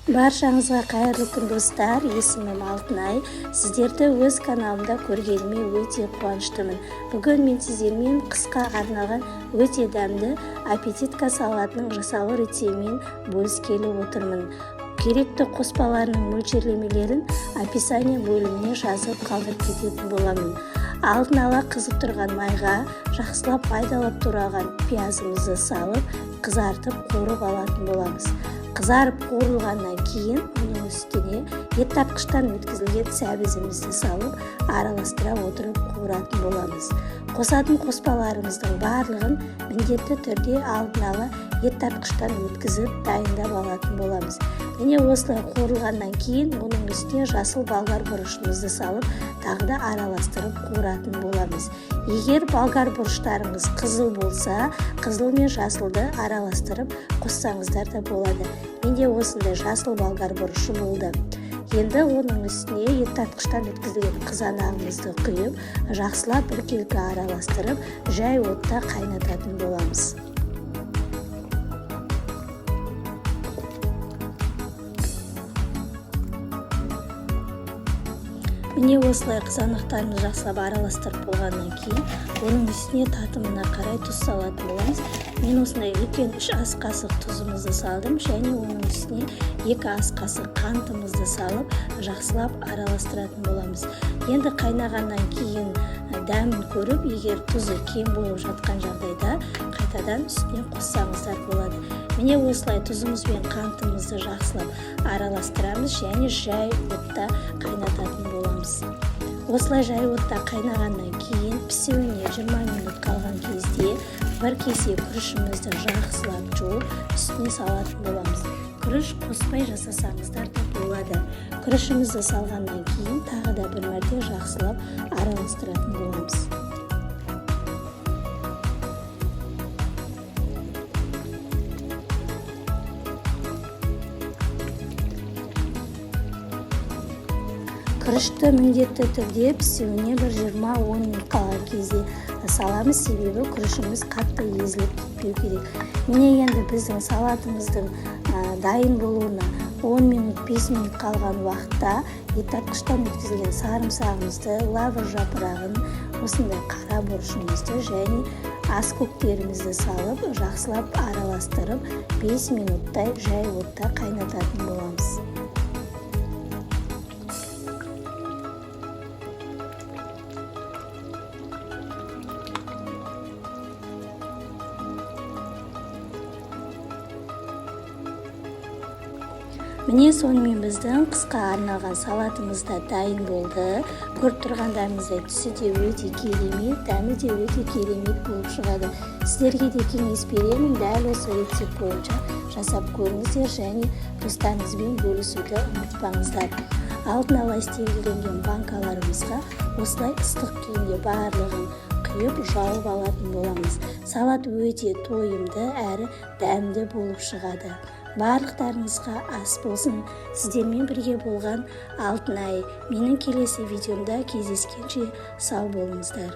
Баршаңызға қайырлы күн достар, есімім Алтынай. Сіздерді өз каналымда көргеніме өте қуаныштымын. Бүгін мен сіздермен қысқа арналған өте дәмді аппетитка салатының жасалу рецептімен бөліскелі отырмын. Керекті қоспаларының мөлшерлемелерін описание бөліміне жазып қалдырып кететін боламын. Алдын ала қызып тұрған майға жақсылап майдалап тураған пиязымызды салып, қызартып қуырып алатын боламыз. Қызарып қуырылғаннан кейін оның үстіне ет тартқыштан өткізілген сәбізімізді салып, араластыра отырып қуыратын боламыз. Қосатын қоспаларымыздың барлығын міндетті түрде алдын ала ет тартқыштан өткізіп дайындап алатын боламыз. Міне осылай қуырылғаннан кейін оның үстіне жасыл болгар бұрышымызды салып, тағы да араластырып қуыратын боламыз. Егер болгар бұрыштарыңыз қызыл болса, қызыл мен жасылды араластырып қоссаңыздар да болады. Менде осындай жасыл болгар бұрышы болды. Енді оның үстіне ет тартқыштан өткізілген қызанағымызды құйып, жақсылап біркелкі араластырып, жай отта қайнататын боламыз. Міне осылай қызанақтарымызды жақсылап араластырып болғаннан кейін, оның үстіне татымына қарай тұз салатын боламыз. Мен осындай үлкен 3 ас қасық тұзымызды салдым, және оның үстіне 2 ас қасық қантымызды салып, жақсылап араластыратын боламыз. Енді қайнағаннан кейін дәмін көріп, егер тұзы кем болып жатқан жағдайда қайтадан үстіне қоссаңыздар болады. Міне осылай тұзымыз бен қантымызды жақсылап араластырамыз, және жай отта қайнататын боламыз. Осылай жай отта қайнағаннан кейін пісуіне 20 минут қалған кезде бір кесе күрішімізді жақсылап жуып, үстіне салатын боламыз. Күріш қоспай жасасаңыздар да болады. Күрішімізді салғаннан кейін тағы да бір мәрте жақсылап араластыратын боламыз. Күрішті міндетті түрде пісуіне бір 20-10 минут қалған кезде саламыз, себебі күрішіміз қатты езіліп кетпеу керек. Міне енді біздің салатымыздың дайын болуына 10 минут, 5 минут қалған уақытта ет тартқыштан өткізілген сарымсағымызды, лавр жапырағын, осындай қара бұрышымызды және ас көктерімізді салып, жақсылап араластырып, 5 минуттай жай отта қайнататын боламыз. Міне сонымен біздің қысқа арналған салатымыз да дайын болды. Көріп тұрғандарыңыздай түсі де өте керемет, дәмі де өте керемет болып шығады. Сіздерге де кеңес беремін, дәл осы рецепт бойынша жасап көріңіздер, және достарыңызбен бөлісуді ұмытпаңыздар. Алдын ала стерильленген банкаларымызға осылай ыстық күйінде барлығын құйып жауып алатын боламыз. Салат өте тойымды әрі дәмді болып шығады. Барлықтарыңызға ас болсын. Сіздермен бірге болған Алтынай. Менің келесі видеомда кездескенше сау болыңыздар.